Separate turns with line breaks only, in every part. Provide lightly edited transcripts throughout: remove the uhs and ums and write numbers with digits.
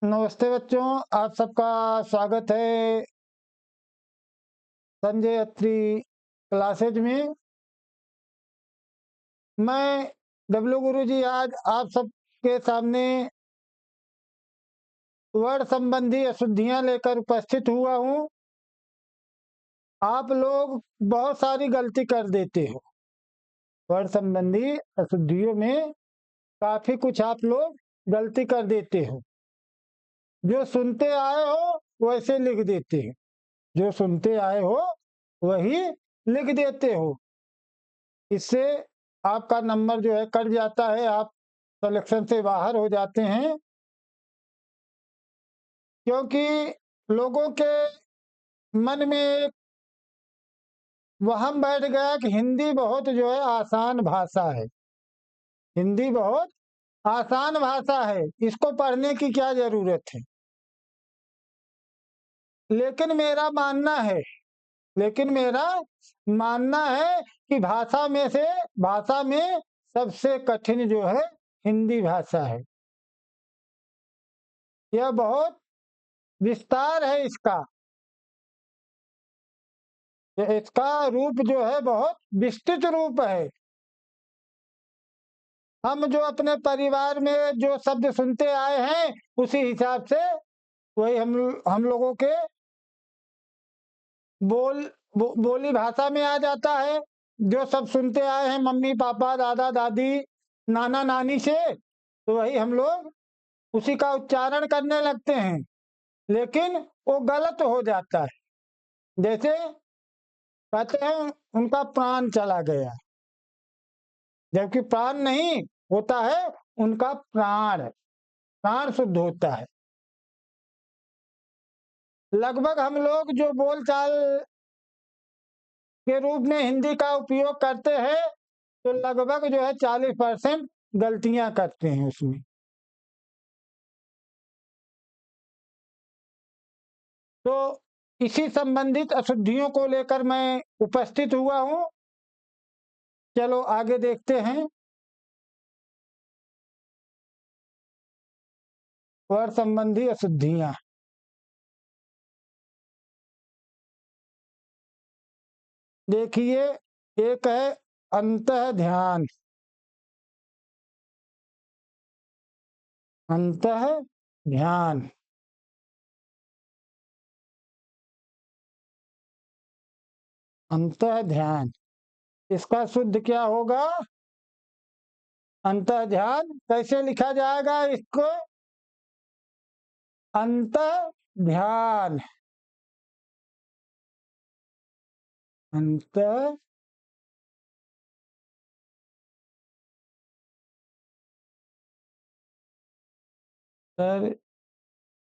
नमस्ते बच्चों, आप सबका स्वागत है संजय अत्री क्लासेज में। मैं डब्लू गुरुजी आज आप सबके सामने वर्ण संबंधी अशुद्धियां लेकर उपस्थित हुआ हूं। आप लोग बहुत सारी गलती कर देते हो। वर्ण संबंधी अशुद्धियों में काफी कुछ आप लोग गलती कर देते हो। जो सुनते आए हो वैसे लिख देते हो, जो सुनते आए हो वही लिख देते हो। इससे आपका नंबर जो है कट जाता है, आप सिलेक्शन से बाहर हो जाते हैं। क्योंकि लोगों के मन में एक वहम बैठ गया कि हिंदी बहुत जो है आसान भाषा है। हिंदी बहुत आसान भाषा है, इसको पढ़ने की क्या जरूरत है। लेकिन मेरा मानना है लेकिन मेरा मानना है कि भाषा में सबसे कठिन जो है हिंदी भाषा है। यह बहुत विस्तार है इसका। इसका रूप जो है बहुत विस्तृत रूप है। हम जो अपने परिवार में जो शब्द सुनते आए हैं उसी हिसाब से वही हम लोगों के बोली भाषा में आ जाता है। जो सब सुनते आए हैं मम्मी पापा दादा दादी नाना नानी से, तो वही हम लोग उसी का उच्चारण करने लगते हैं। लेकिन वो गलत हो जाता है। जैसे कहते हैं उनका प्राण चला गया, जबकि प्राण नहीं होता है, उनका प्राण प्राण शुद्ध होता है। लगभग हम लोग जो बोलचाल के रूप में हिंदी का उपयोग करते हैं, तो लगभग जो है 40% गलतियां करते हैं उसमें। तो इसी संबंधित अशुद्धियों को लेकर मैं उपस्थित हुआ हूं। चलो आगे देखते हैं। वर्ण संबंधी अशुद्धियां देखिए, एक है अंतः ध्यान। अंतः ध्यान, अंतः ध्यान, इसका शुद्ध क्या होगा? अंतः ध्यान कैसे लिखा जाएगा इसको? अंतः ध्यान, अंतः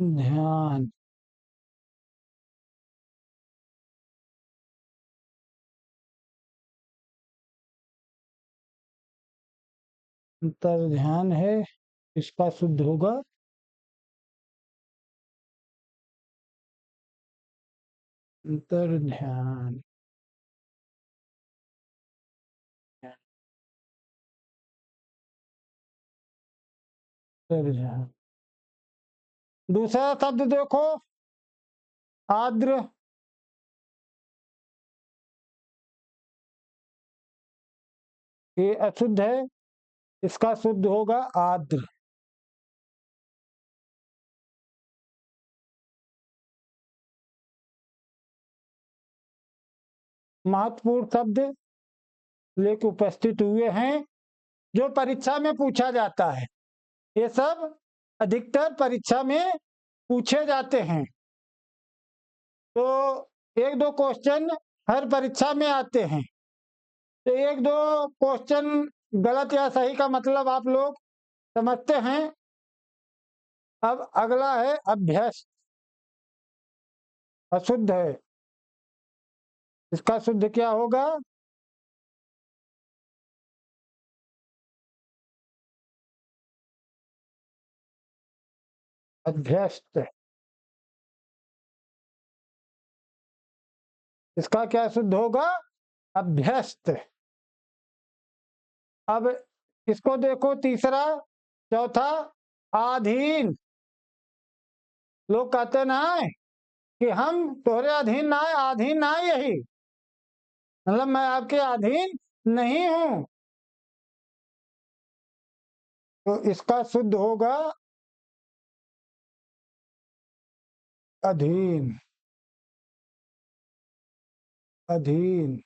ध्यान। अंतर ध्यान है, इसका शुद्ध होगा अंतर ध्यान। अंतर ध्यान। दूसरा शब्द देखो, आर्द्र। ये अशुद्ध है, इसका शुद्ध होगा आर्द्र। महत्वपूर्ण शब्द लेके उपस्थित हुए हैं, जो परीक्षा में पूछा जाता है। ये सब अधिकतर परीक्षा में पूछे जाते हैं। तो एक दो क्वेश्चन हर परीक्षा में आते हैं। तो एक दो क्वेश्चन गलत या सही का मतलब आप लोग समझते हैं। अब अगला है अभ्यस्त। अशुद्ध है, इसका शुद्ध क्या होगा? अभ्यस्त, इसका क्या शुद्ध होगा? अभ्यस्त। अब इसको देखो, तीसरा चौथा, आधीन। लोग कहते ना है कि हम तोहरे अधीन ना है, अधीन ना है, यही मतलब मैं आपके अधीन नहीं हूं। तो इसका शुद्ध होगा अधीन, अधीन।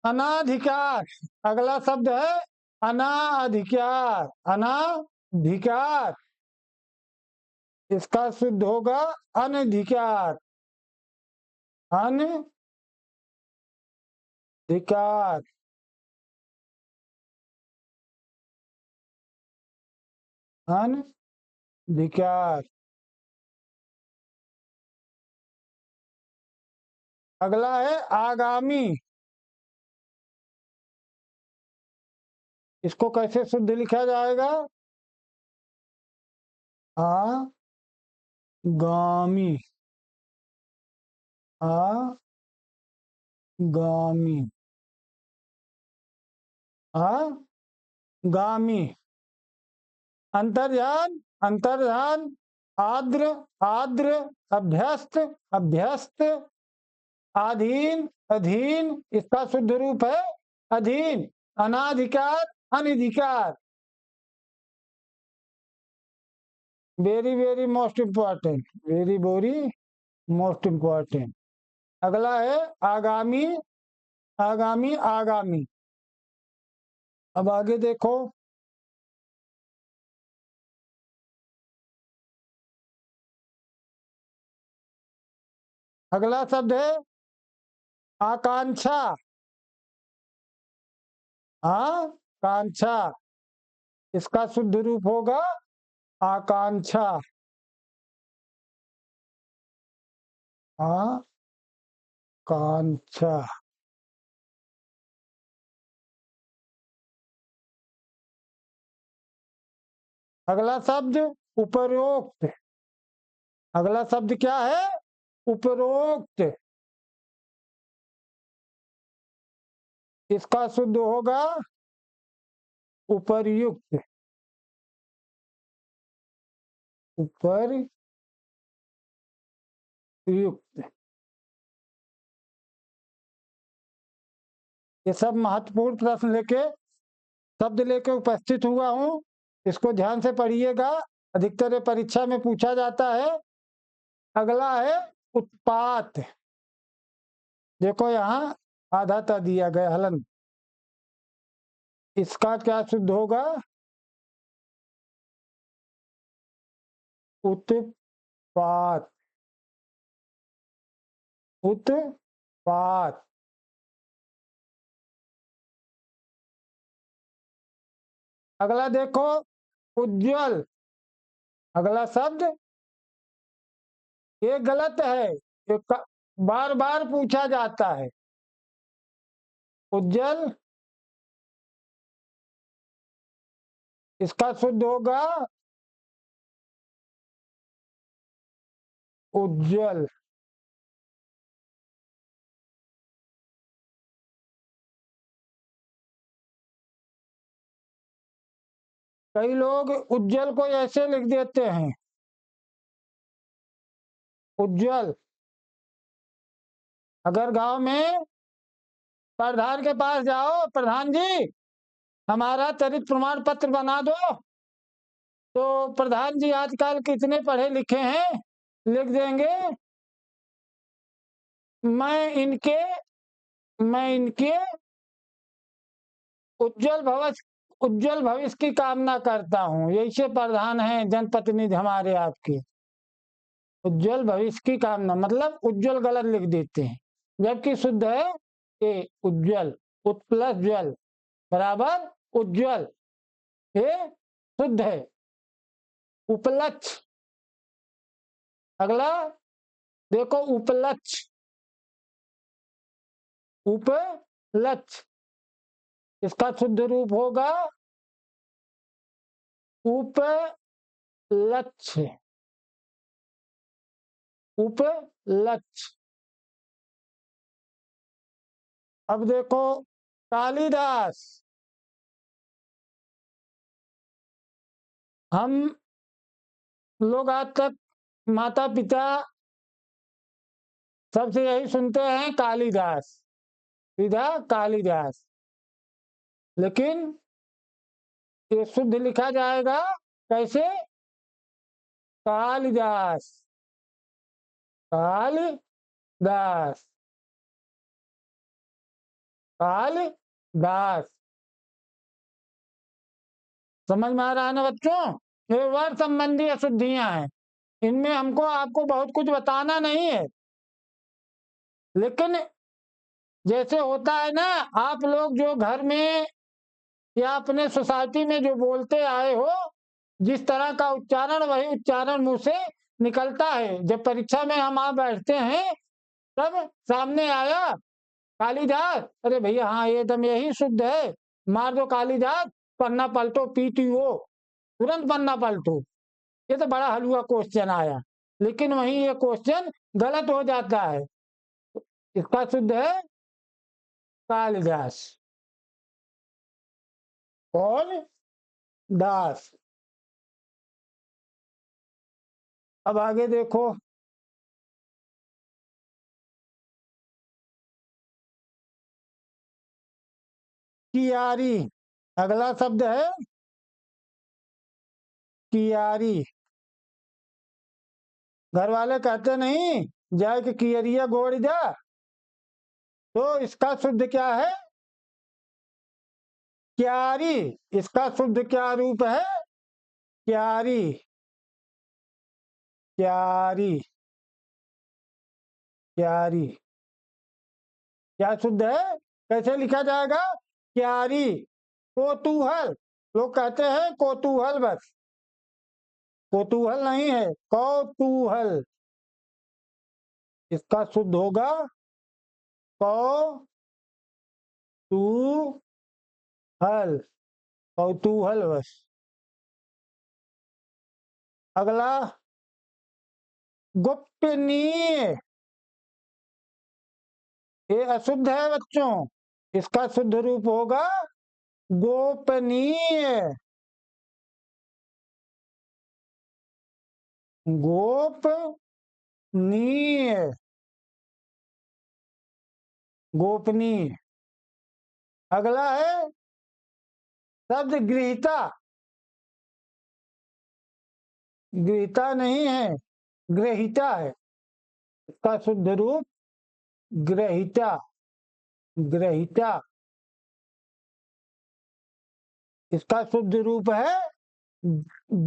अनाधिकार, अगला शब्द है अनाधिकार, अनाधिकार। इसका शुद्ध होगा अनधिकार, अनधिकार, अनधिकार। अगला है आगामी। इसको कैसे शुद्ध लिखा जाएगा? आगामी, आगामी, आगामी। अंतर्धान, अंतर्धान। आद्र, आद्र। अभ्यस्त, अभ्यस्त। अधीन, अधीन। इसका शुद्ध रूप है अधीन। अनाधिकार, अनधिकार। Very very most important, very very most important. अगला है आगामी, आगामी, आगामी। अब आगे देखो। अगला शब्द है आकांक्षा, आकांक्षा। इसका शुद्ध रूप होगा आकांक्षा, आकांक्षा। अगला शब्द उपरोक्त। अगला शब्द क्या है? उपरोक्त। इसका शुद्ध होगा उपर्युक्त, उपर्युक्त। ये सब महत्वपूर्ण प्रश्न लेके, शब्द लेके उपस्थित हुआ हूं। इसको ध्यान से पढ़िएगा, अधिकतर ये परीक्षा में पूछा जाता है। अगला है उत्पात। देखो यहाँ आधा ता दिया गया हलन। इसका क्या शुद्ध होगा? उत्पात, उत्पात। अगला देखो उज्जवल। अगला शब्द ये गलत है, ये बार बार पूछा जाता है। उज्जवल, इसका शुद्ध होगा उज्जवल। कई लोग उज्जवल को ऐसे लिख देते हैं, उज्जवल। अगर गांव में प्रधान के पास जाओ, प्रधान जी हमारा चरित्र प्रमाण पत्र बना दो, तो प्रधान जी आजकल कितने पढ़े लिखे हैं, लिख देंगे मैं इनके, मैं इनके उज्जवल भविष्य, उज्जवल भविष्य की कामना करता हूँ। यही से प्रधान है जनप्रतिनिधि हमारे आपके। उज्जवल भविष्य की कामना मतलब उज्जवल गलत लिख देते हैं, जबकि शुद्ध है ए उज्जवल, उत प्लस ज्वल बराबर उज्जवल। ये शुद्ध है। उपलक्ष्य। अगला देखो उपलक्ष्य, उपलक्ष्य। इसका शुद्ध रूप होगा उपलक्ष्य, उपलक्ष्य। अब देखो कालिदास। हम लोग आज तक माता पिता सबसे यही सुनते हैं कालिदास, सीधा कालिदास, लेकिन ये शुद्ध लिखा जाएगा कैसे? कालिदास, कालिदास, कालिदास। समझ में आ रहा है ना बच्चों? ये वर्ड संबंधी अशुद्धियां हैं, इनमें हमको आपको बहुत कुछ बताना नहीं है, लेकिन जैसे होता है ना, आप लोग जो घर में या अपने सोसाइटी में जो बोलते आए हो, जिस तरह का उच्चारण वही उच्चारण मुंह से निकलता है। जब परीक्षा में हम आ बैठते हैं तब सामने आया कालिदास, अरे भैया हाँ एकदम यही शुद्ध है, मार दो कालिदास, पन्ना पलटो PTO, तुरंत पन्ना पलटो। ये तो बड़ा हलवा क्वेश्चन आया, लेकिन वहीं ये क्वेश्चन गलत हो जाता है। इसका शुद्ध है कालिदास, कौन दास। अब आगे देखो, कियारी, अगला शब्द है कियारी। घर वाले कहते नहीं जाए कि कियरिया गोड़ जा, तो इसका शुद्ध क्या है? क्यारी। इसका शुद्ध क्या रूप है? क्यारी, क्यारी, क्यारी। क्या शुद्ध है? कैसे लिखा जाएगा? क्यारी। कोतूहल, लोग कहते हैं कोतूहल, बस कोतूहल नहीं है, कौतूहल। इसका शुद्ध होगा कौतूहल, कौतूहल बस। अगला गोपनीय, ये अशुद्ध है बच्चों, इसका शुद्ध रूप होगा गोपनीय, गोपनीय, गोपनीय। अगला है शब्द गृहीता, गृहीता नहीं है, ग्रहिता है। इसका शुद्ध रूप ग्रहिता, ग्रहिता। इसका शुद्ध रूप है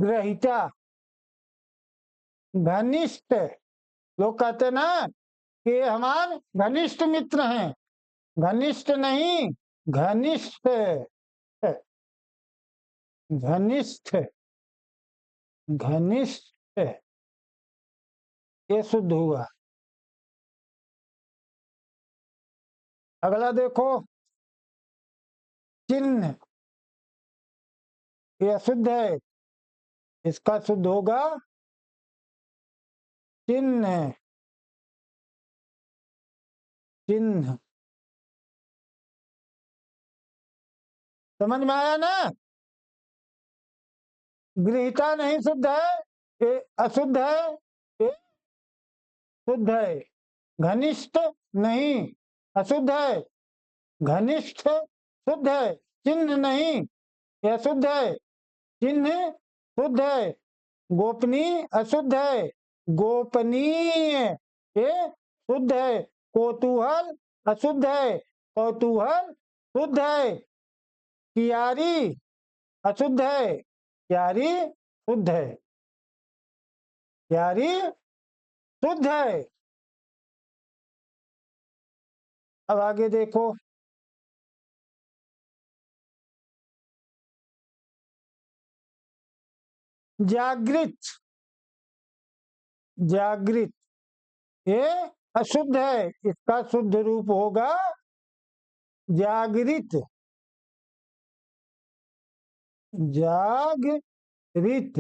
ग्रहिता। घनिष्ठ, लोग कहते ना कि हमारे घनिष्ठ मित्र हैं, घनिष्ठ नहीं, घनिष्ठ, घनिष्ठ, घनिष्ठ, ये शुद्ध हुआ। अगला देखो, चिन्ह, ये अशुद्ध है, इसका शुद्ध होगा चिन्ह, चिन्ह। समझ में आया ना? गृहीता नहीं शुद्ध है, ये अशुद्ध है, ये शुद्ध है। घनिष्ठ नहीं, अशुद्ध है। घनिष्ठ शुद्ध है, चिन्ह नहीं, यह शुद्ध है। चिन्ह शुद्ध है, गोपनीय अशुद्ध है, गोपनीय ये शुद्ध है। कौतूहल अशुद्ध है, कौतूहल शुद्ध है। कियारी अशुद्ध है, क्यारी शुद्ध है, क्यारी शुद्ध है। अब आगे देखो, जागृत, जागृत ये अशुद्ध है, इसका शुद्ध रूप होगा जागृत, जागृत।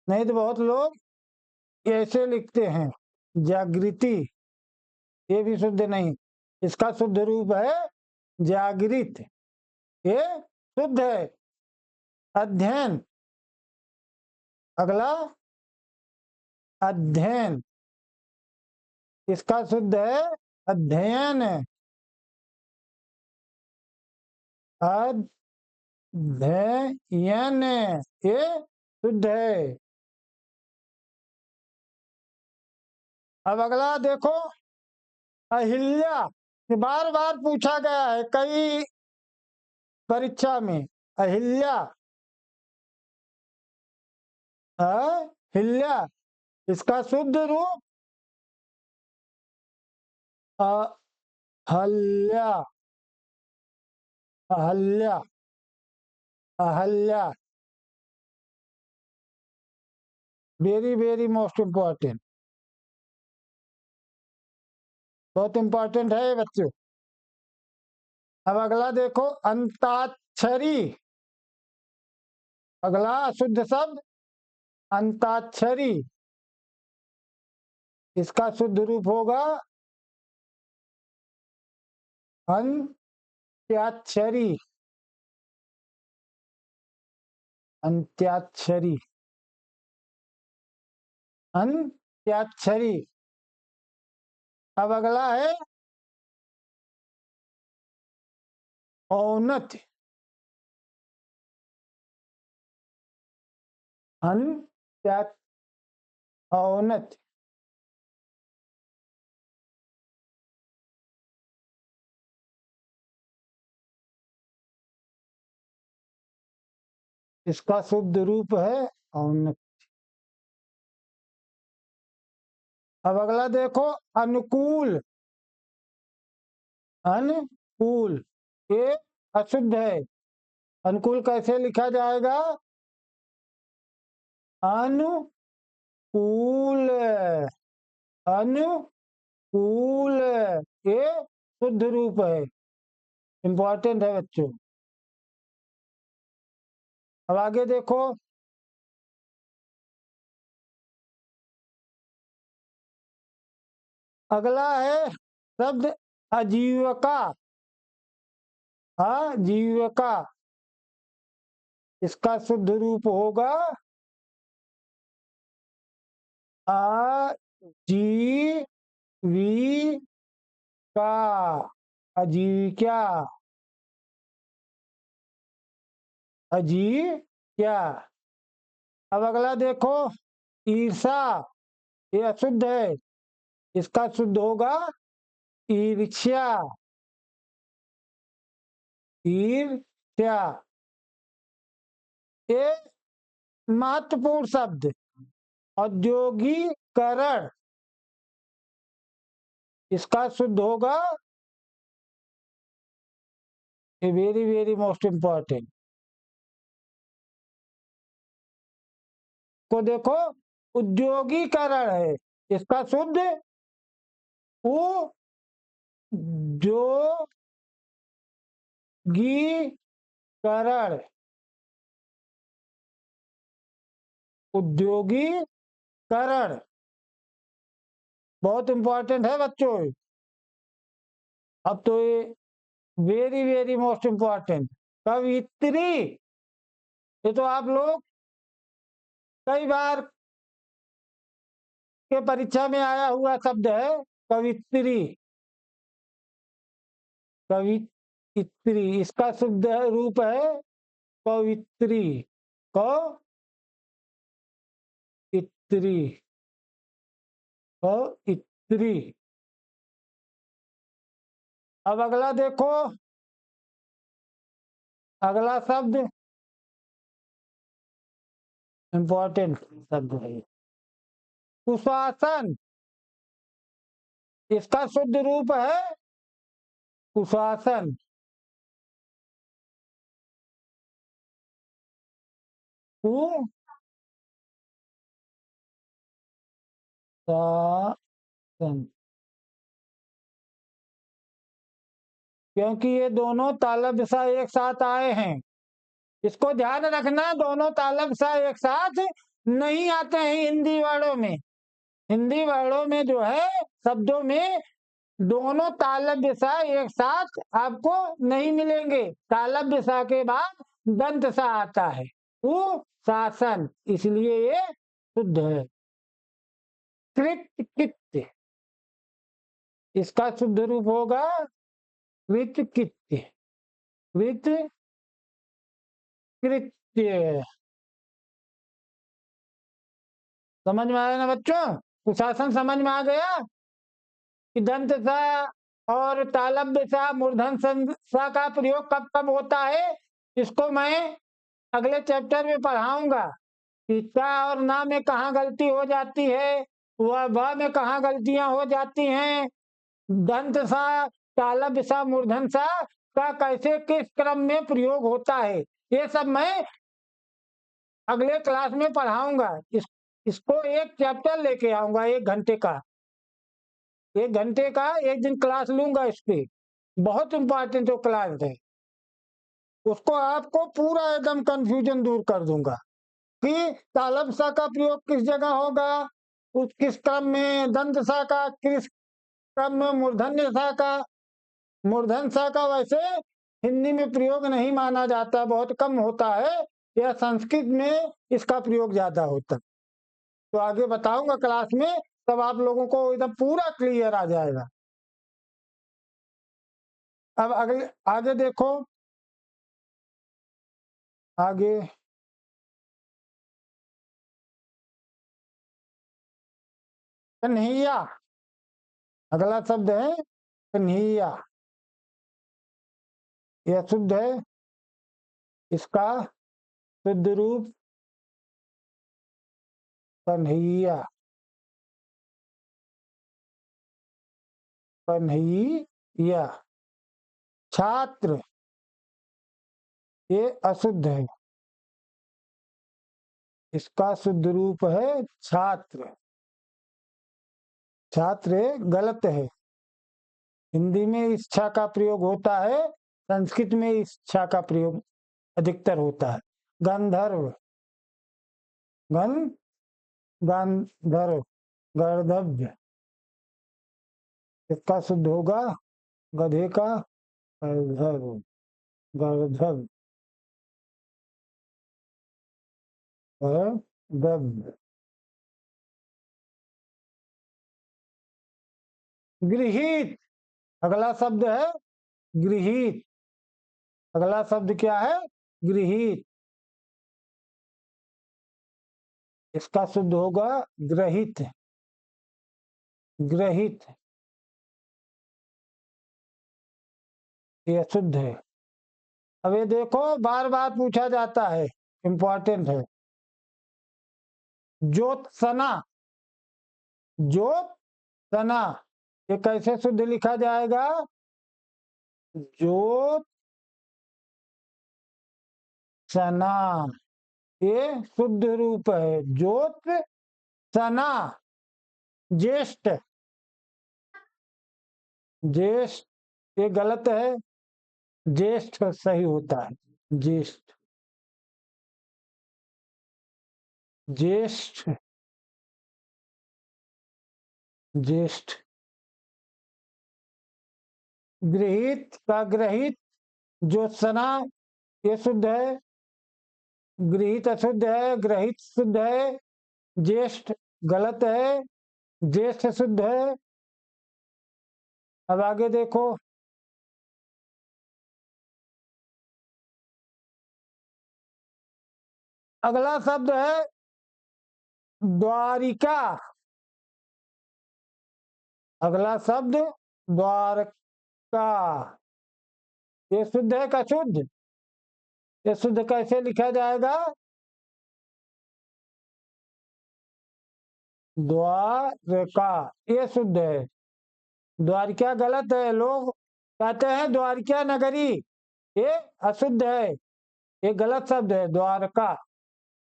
नहीं तो बहुत लोग ऐसे लिखते हैं जागृति, ये भी शुद्ध नहीं, इसका शुद्ध रूप है जागृत, ये शुद्ध है अध्ययन। अगला अध्ययन, इसका शुद्ध है अध्ययन। अध्ययन ये शुद्ध है। अब अगला देखो अहिल्या, ये बार बार पूछा गया है कई परीक्षा में। अहिल्या, अहिल्या, इसका शुद्ध रूप Ahalya. Ahalya, Ahalya, very very most important, बहुत इंपॉर्टेंट है बच्चों। अब अगला देखो अंताक्षरी, अगला शुद्ध शब्द अंताक्षरी, इसका शुद्ध रूप होगा अंत्याक्षरी। अंत्याक्षरी, अंत्याक्षरी। अब अगला है औन्नत्य, औन्नत्य, इसका शुद्ध रूप है औन्नत्य। अब अगला देखो अनुकूल, अनुकूल ये अशुद्ध है। अनुकूल कैसे लिखा जाएगा? अनुकूल, अनुकूल ये शुद्ध रूप है, इंपॉर्टेंट है बच्चों। अब आगे देखो अगला है शब्द आजीविका। आजीविका, इसका शुद्ध रूप होगा आजीविका। आजीविका, अजीविका। अब अगला देखो ईर्षा, ये अशुद्ध है, इसका शुद्ध होगा ईर्ष्या। ईर्ष्या ये महत्वपूर्ण शब्द औद्योगिकरण, इसका शुद्ध होगा वेरी वेरी मोस्ट इंपॉर्टेंट। को देखो उद्योगीकरण है, इसका शुद्ध उद्योगीकरण। उद्योगीकरण बहुत इंपॉर्टेंट है बच्चों। अब तो ये वेरी वेरी मोस्ट इंपॉर्टेंट कवित्री, ये तो आप लोग कई बार के परीक्षा में आया हुआ शब्द है कवित्री। कवित्री, इसका शुद्ध रूप है कवित्री। कवित्री, कवित्री। अब अगला देखो, अगला शब्द इंपॉर्टेंट शब्द है कुशासन, इसका शुद्ध रूप है कुशासन। कुशासन, क्योंकि ये दोनों तालब सा एक साथ आए हैं, इसको ध्यान रखना। दोनों तालब सा एक साथ नहीं आते हैं हिंदी वर्डों में। हिंदी वर्डों में जो है शब्दों में दोनों तालव्य सा एक साथ आपको नहीं मिलेंगे। तालव्य सा के बाद दंत सा आता है, वो शासन, इसलिए ये शुद्ध है। कृत कित्य, इसका शुद्ध रूप होगा कृत कित्य। कृत कृत्य। समझ में आया ना बच्चों? कुशासन समझ में आ गया कि दंत सा और तालव्य सा मूर्धन सा का प्रयोग कब कब होता है। इसको मैं अगले चैप्टर में पढ़ाऊंगा कि ता और ना में कहाँ गलती हो जाती है, वह ब में कहाँ गलतियां हो जाती हैं, दंत सा तालव्य सा मूर्धन सा का कैसे किस क्रम में प्रयोग होता है, ये सब मैं अगले क्लास में पढ़ाऊंगा। इसको एक चैप्टर लेके आऊंगा, 1 घंटे का। 1 घंटे का एक दिन क्लास लूंगा इस पे। बहुत इंपॉर्टेंट वो क्लास है। उसको आपको पूरा एकदम कंफ्यूजन दूर कर दूंगा कि तालब सा का प्रयोग किस जगह होगा, उस किस क्रम में, दंत सा का किस क्रम में, मूर्धन्य सा का। मूर्धन सा का वैसे हिंदी में प्रयोग नहीं माना जाता, बहुत कम होता है। यह संस्कृत में इसका प्रयोग ज्यादा होता है। तो आगे बताऊंगा क्लास में, तब आप लोगों को एकदम पूरा क्लियर आ जाएगा। अब अगले आगे देखो। आगे कन्हैया, अगला शब्द है कन्हैया। यह शुद्ध है। इसका शुद्ध रूप कन्हैया। कन्हैया। छात्र, ये अशुद्ध है। इसका शुद्ध रूप है छात्र। छात्र गलत है। हिंदी में इच्छा का प्रयोग होता है, संस्कृत में इच्छा का प्रयोग अधिकतर होता है। गंधर्व, गन गंधर्व, गर्दभ्य। इसका शुद्ध होगा गधे का गर्धव। गर्धव, गर्दभ। गृहीत, अगला शब्द है गृहीत। अगला शब्द क्या है? गृहीत। इसका शुद्ध होगा ग्रहित। ग्रहित, ये शुद्ध है। अब ये देखो, बार बार पूछा जाता है, इंपॉर्टेंट है। ज्योत्सना, ज्योत्सना, ये कैसे शुद्ध लिखा जाएगा? ज्योत्सना, ये शुद्ध रूप है ज्योत्सना। ज्येष्ठ, ज्येष्ठ, ये गलत है। ज्येष्ठ सही होता है। ज्येष्ठ, ज्येष्ठ, ज्येष्ठ। गृहित का ग्रहित, ज्योत्सना ये शुद्ध है। गृहित अशुद्ध है, ग्रहित शुद्ध है। ज्येष्ठ गलत है, ज्येष्ठ शुद्ध है। अब आगे देखो। अगला शब्द है द्वारिका। अगला शब्द द्वारका। ये शुद्ध है का शुद्ध? ये शुद्ध कैसे लिखा जाएगा? द्वारका, ये शुद्ध है। द्वारिका गलत है। लोग कहते हैं द्वारिका नगरी, ये अशुद्ध है। ये गलत शब्द है। द्वारका,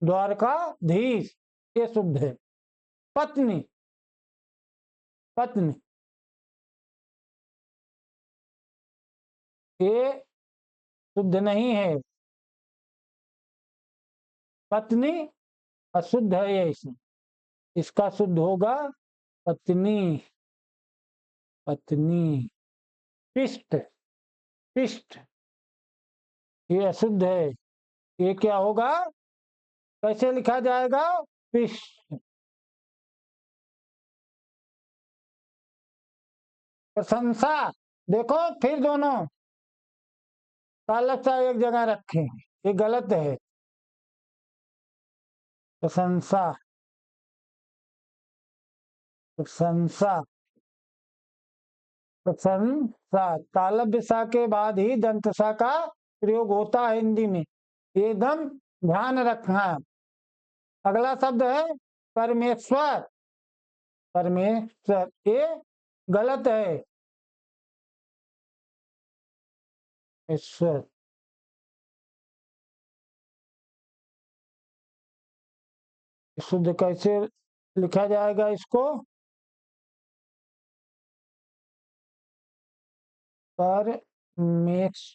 द्वारकाधीश, ये शुद्ध है। पत्नी, पत्नी, ये शुद्ध नहीं है। पत्नी अशुद्ध है, ये इसमें। इसका शुद्ध होगा पत्नी। पत्नी। पिष्ट, पिष्ट ये अशुद्ध है, ये क्या होगा, कैसे लिखा जाएगा, पिष्ट। प्रशंसा, देखो फिर दोनों तालक सा एक जगह रखे, ये गलत है। प्रशंसा, प्रशंसा, प्रशंसा, तालव्य सा के बाद ही दंत सा का प्रयोग होता है हिंदी में, एकदम ध्यान रखना। अगला शब्द है परमेश्वर, परमेश्वर ये गलत है। ईश्वर, शुद्ध कैसे लिखा जाएगा इसको, परमेश्वर,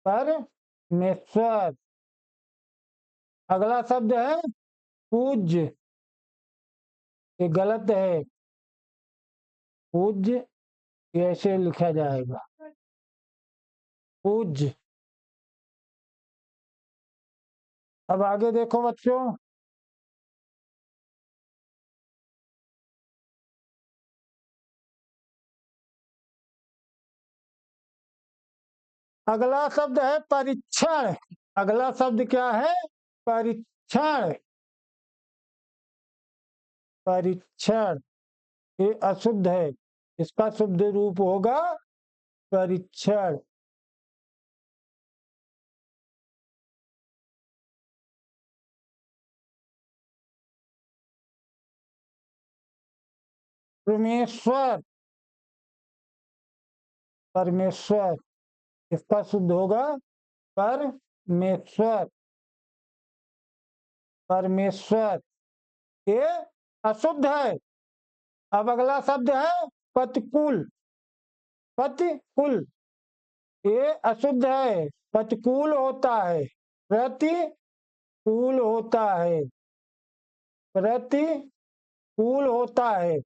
परमेश्वर। अगला शब्द है पूज्य, ये गलत है, पूज्य ऐसे लिखा जाएगा, पूज्य। अब आगे देखो बच्चों, अगला शब्द है परीक्षण। अगला शब्द क्या है, परीक्षण, परीक्षण ये अशुद्ध है, इसका शुद्ध रूप होगा परीक्षण। परमेश्वर, परमेश्वर इसका शुद्ध होगा परमेश्वर, परमेश्वर ये अशुद्ध है। अब अगला शब्द है प्रतिकूल, प्रतिकूल ये अशुद्ध है, प्रतिकूल होता है, प्रतिकूल होता है, प्रतिकूल होता है,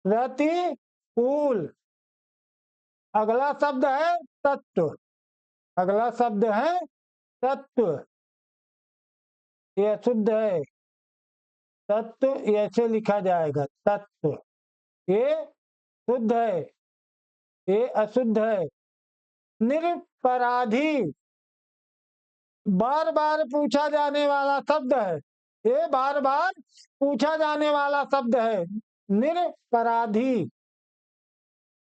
प्रतिकूल। अगला शब्द है तत्व, अगला शब्द है तत्व, ये अशुद्ध है, तत्व ऐसे लिखा जाएगा, तत्व ये शुद्ध है, ये अशुद्ध है। निरपराधी, बार बार पूछा जाने वाला शब्द है, ये बार बार पूछा जाने वाला शब्द है, निरपराधी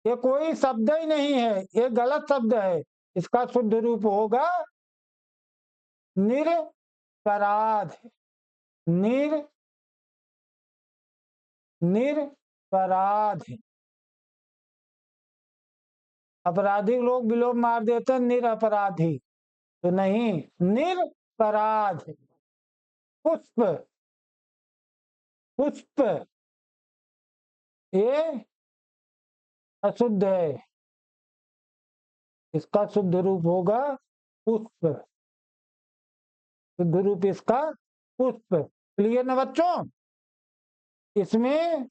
ये कोई शब्द ही नहीं है, ये गलत शब्द है, इसका शुद्ध रूप होगा निरपराध, निर निरपराध। अपराधी लोग विलोम मार देते हैं निरपराधी, तो नहीं, निरपराध। पुष्प, पुष्प ये अशुद्ध है, इसका शुद्ध रूप होगा पुष्प, शुद्ध रूप इसका पुष्प। क्लियर ना बच्चों, इसमें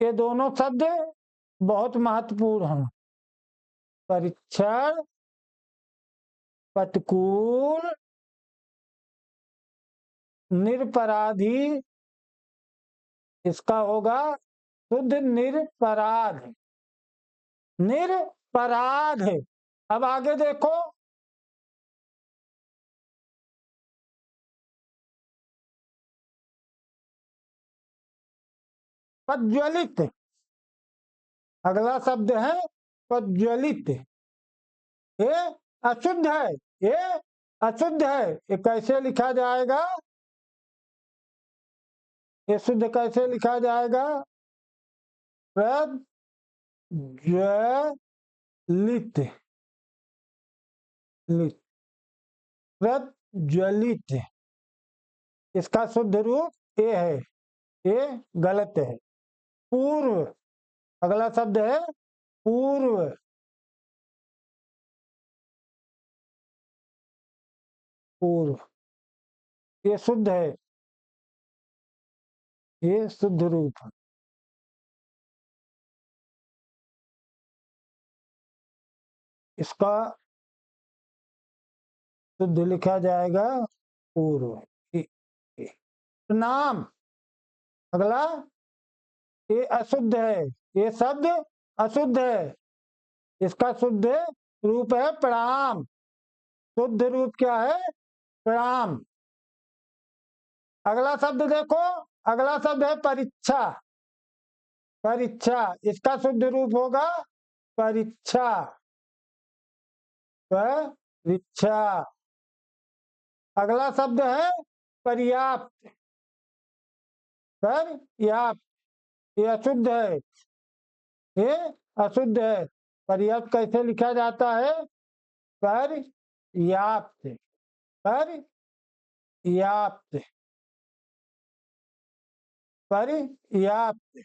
ये दोनों शब्द बहुत महत्वपूर्ण हैं, परीक्षण, प्रतिकूल, निरपराधी इसका होगा शुद्ध निरपराध, निरपराध। अब आगे देखो, प्रज्वलित, अगला शब्द है प्रज्वलित, ये अशुद्ध है, ये अशुद्ध है, ये कैसे लिखा जाएगा, ये शुद्ध कैसे लिखा जाएगा, प्रज्वलित, लित, प्रज्वलित इसका शुद्ध रूप ये है, ये गलत है। पूर्व, अगला शब्द है पूर्व, पूर्व ये शुद्ध है, ये शुद्ध रूप है। इसका शुद्ध लिखा जाएगा पूर्व। प्रणाम। अगला, ये अशुद्ध है, ये शब्द अशुद्ध है, इसका शुद्ध रूप है प्रणाम। शुद्ध रूप क्या है? प्रणाम। अगला शब्द देखो, अगला शब्द है परीक्षा। परीक्षा, इसका शुद्ध रूप होगा परीक्षा। परीक्षा। अगला शब्द है पर्याप्त। पर्याप्त, ये अशुद्ध है, ये अशुद्ध है। पर्याप्त कैसे लिखा जाता है? पर्याप्त। पर्याप्त। पर्याप्त।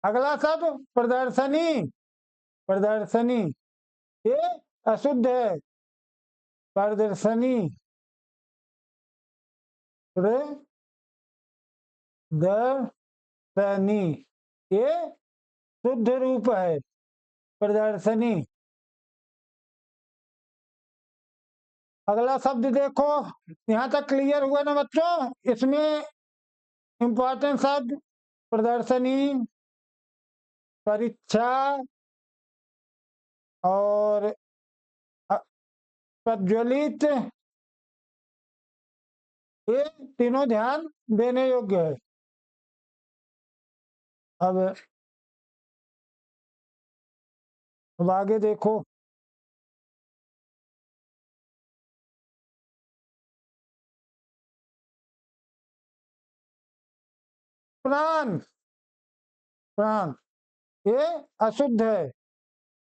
अगला शब्द प्रदर्शनी। प्रदर्शनी, ये अशुद्ध है। प्रदर्शनी। प्रदर्शनी, ये शुद्ध रूप है प्रदर्शनी। अगला शब्द देखो, यहाँ तक क्लियर हुआ ना बच्चों? इसमें इंपॉर्टेंट शब्द प्रदर्शनी, परीक्षा और प्रज्वलित, ये तीनों ध्यान देने योग्य है। अब आगे देखो, प्राण। प्राण, ये अशुद्ध है,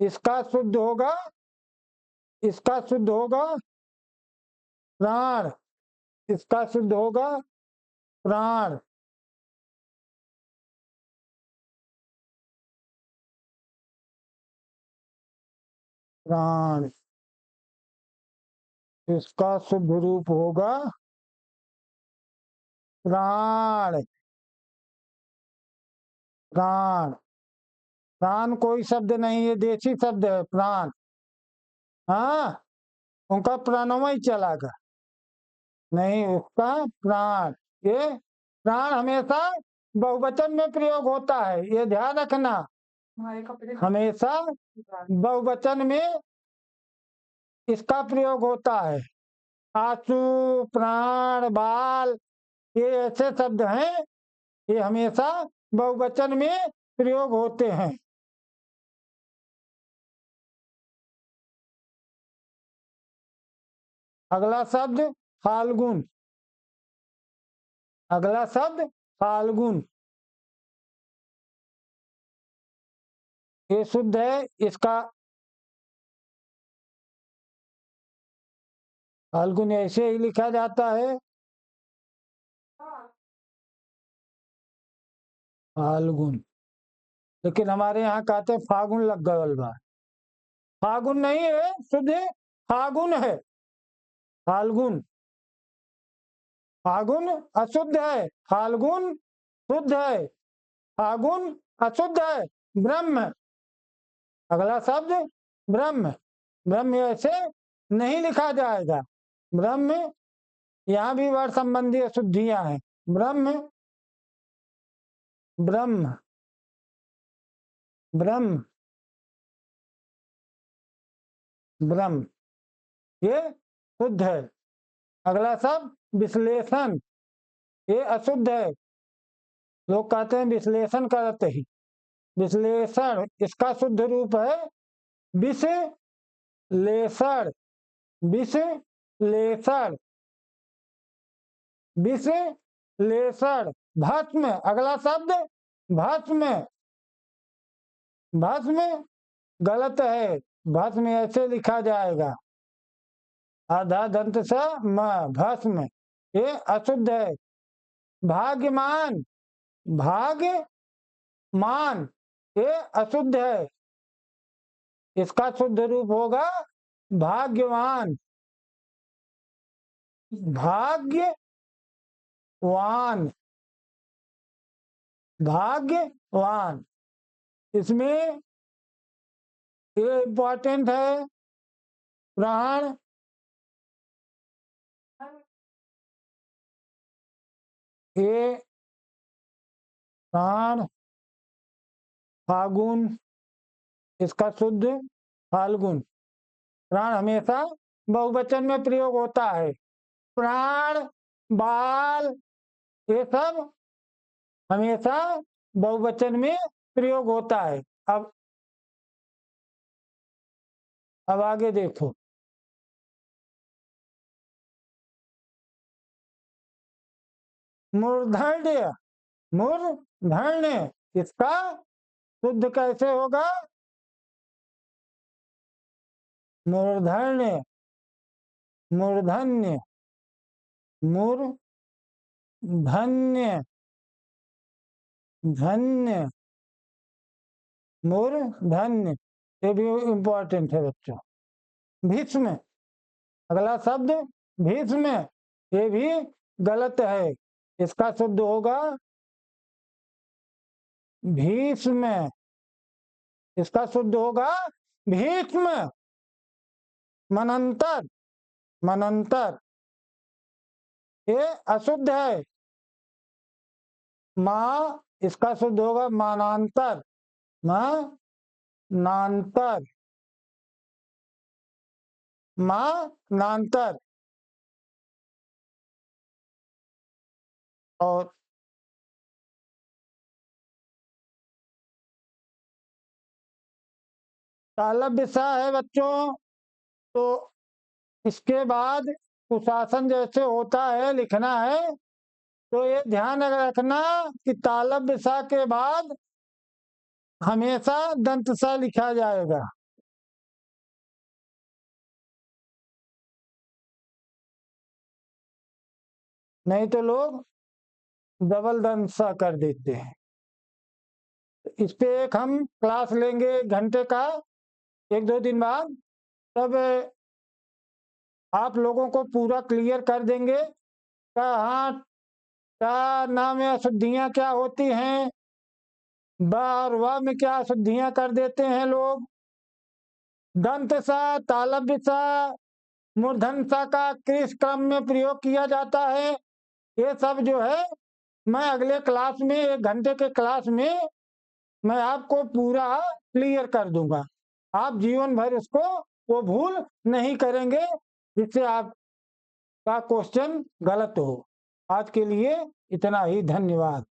इसका शुद्ध होगा, इसका शुद्ध होगा प्राण। इसका शुद्ध होगा प्राण। प्राण, इसका शुद्ध रूप होगा प्राण। प्राण। प्राण कोई शब्द नहीं, ये देसी शब्द है प्राण। हाँ, उनका प्राणों ही चलागा नहीं, उसका प्राण। ये प्राण हमेशा बहुवचन में प्रयोग होता है, ये ध्यान रखना। हमेशा बहुवचन में इसका प्रयोग होता है। आंसू, प्राण, बाल, ये ऐसे शब्द हैं, ये हमेशा बहुवचन में प्रयोग होते हैं। अगला शब्द फाल्गुन। अगला शब्द फाल्गुन, ये शुद्ध है, इसका फाल्गुन ऐसे ही लिखा जाता है, फाल्गुन। लेकिन हमारे यहाँ कहते हैं फागुन लग गवल बा। फागुन नहीं है शुद्ध, फागुन है। फाल्गुन। फागुन अशुद्ध है, फाल्गुन शुद्ध है। फागुन अशुद्ध है। ब्रह्म। अगला शब्द ब्रह्म। ब्रह्म ऐसे नहीं लिखा जाएगा। ब्रह्म, यहाँ भी वर्ड संबंधी अशुद्धियां हैं। ब्रह्म। ब्रह्म। ब्रह्म। ब्रह्म, ये शुद्ध है। अगला शब्द विश्लेषण, ये अशुद्ध है। लोग कहते हैं विश्लेषण करते ही। विश्लेषण, इसका शुद्ध रूप है विश्लेषण। विश्लेषण। विश्लेषण। भस्म। अगला शब्द भस्म। भस्म गलत है, भस्म ऐसे लिखा जाएगा, आधा दंत स म, भस्म, ये अशुद्ध है। भाग्यमान। भाग्यमान, ये अशुद्ध है, इसका शुद्ध रूप होगा भाग्यवान। भाग्यवान। भाग्यवान। इसमें ये इम्पोर्टेंट है, प्राण, ये प्राण, फागुन, इसका शुद्ध फाल्गुन। प्राण हमेशा बहुवचन में प्रयोग होता है। प्राण, बाल, ये सब हमेशा बहुवचन में प्रयोग होता है। अब आगे देखो, मूर्धन्य, मूर्धन्य, इसका शुद्ध कैसे होगा? मूर्धन्य, मूर्धन्य, मूर्धन्य, धन्य, मूर्धन्य। ये भी इम्पोर्टेंट है बच्चों। भीष्म, अगला शब्द भीष्म, ये भी गलत है। इसका शुद्ध होगा भीष्म, इसका शुद्ध होगा भीष्म। मनंतर, मनंतर, ये अशुद्ध है। माँ, इसका शुद्ध होगा मानांतर, मानांतर, मानांतर। और तालब विषय है बच्चों, तो इसके बाद कुशासन जैसे होता है लिखना है, तो ये ध्यान रखना कि तालब विषय के बाद हमेशा दंत स लिखा जाएगा। नहीं तो लोग डबल दंत सा कर देते हैं। इस पे एक हम क्लास लेंगे 1 घंटे का, 1-2 दिन बाद, तब आप लोगों को पूरा क्लियर कर देंगे कि हाँ क्या नाम है, अशुद्धियाँ क्या होती हैं, ब और व में क्या अशुद्धियाँ कर देते हैं लोग। दंत सा, तालब सा, मूर्धन सा का किस क्रम में प्रयोग किया जाता है, ये सब जो है मैं अगले क्लास में 1 घंटे के क्लास में मैं आपको पूरा क्लियर कर दूंगा। आप जीवन भर उसको वो भूल नहीं करेंगे जिससे आपका क्वेश्चन गलत हो। आज के लिए इतना ही, धन्यवाद।